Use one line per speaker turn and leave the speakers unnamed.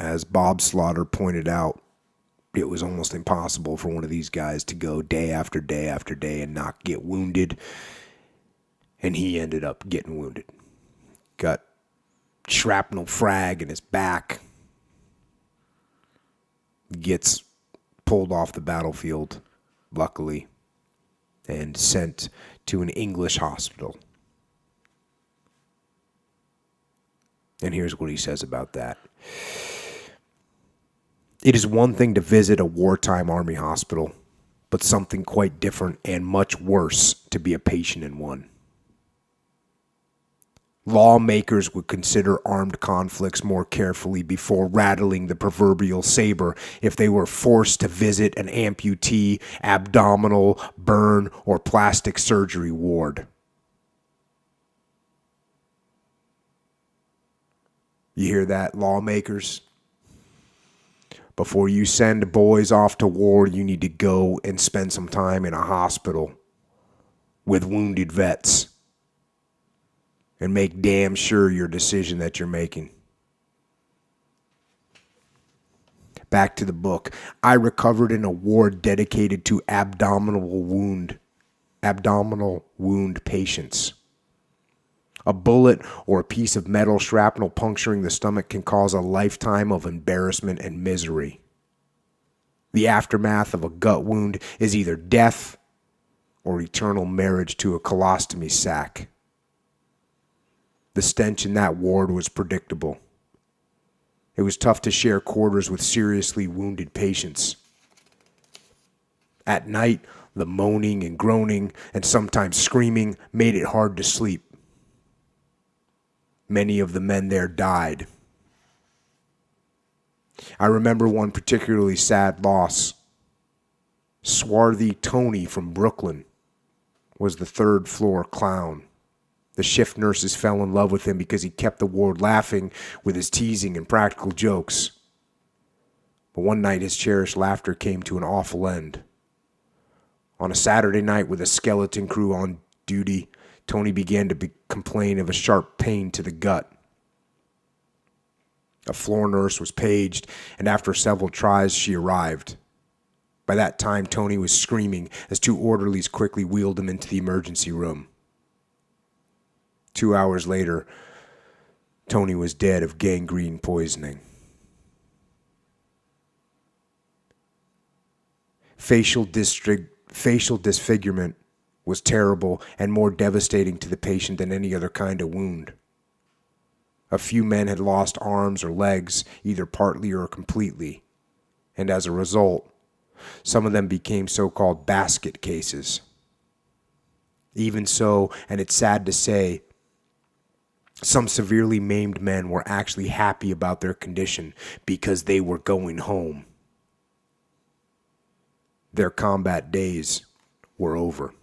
As Bob Slaughter pointed out, it was almost impossible for one of these guys to go day after day after day and not get wounded. And he ended up getting wounded. Got shrapnel frag in his back. Gets pulled off the battlefield, luckily, and sent to an English hospital. And here's what he says about that. It is one thing to visit a wartime army hospital, but something quite different and much worse to be a patient in one. Lawmakers would consider armed conflicts more carefully before rattling the proverbial saber if they were forced to visit an amputee, abdominal, burn, or plastic surgery ward. You hear that, lawmakers? Before you send boys off to war, you need to go and spend some time in a hospital with wounded vets and make damn sure your decision that you're making. Back to the book. I recovered in a ward dedicated to abdominal wound patients. A bullet or a piece of metal shrapnel puncturing the stomach can cause a lifetime of embarrassment and misery. The aftermath of a gut wound is either death or eternal marriage to a colostomy sac. The stench in that ward was predictable. It was tough to share quarters with seriously wounded patients. At night, the moaning and groaning and sometimes screaming made it hard to sleep. Many of the men there died. I remember one particularly sad loss. Swarthy Tony from Brooklyn was the third-floor clown. The shift nurses fell in love with him because he kept the ward laughing with his teasing and practical jokes. But one night his cherished laughter came to an awful end. On a Saturday night with a skeleton crew on duty, Tony began to complain of a sharp pain to the gut. A floor nurse was paged, and after several tries, she arrived. By that time, Tony was screaming as two orderlies quickly wheeled him into the emergency room. 2 hours later, Tony was dead of gangrene poisoning. Facial disfigurement was terrible and more devastating to the patient than any other kind of wound. A few men had lost arms or legs, either partly or completely, and as a result, some of them became so-called basket cases. Even so, and it's sad to say, some severely maimed men were actually happy about their condition because they were going home. Their combat days were over.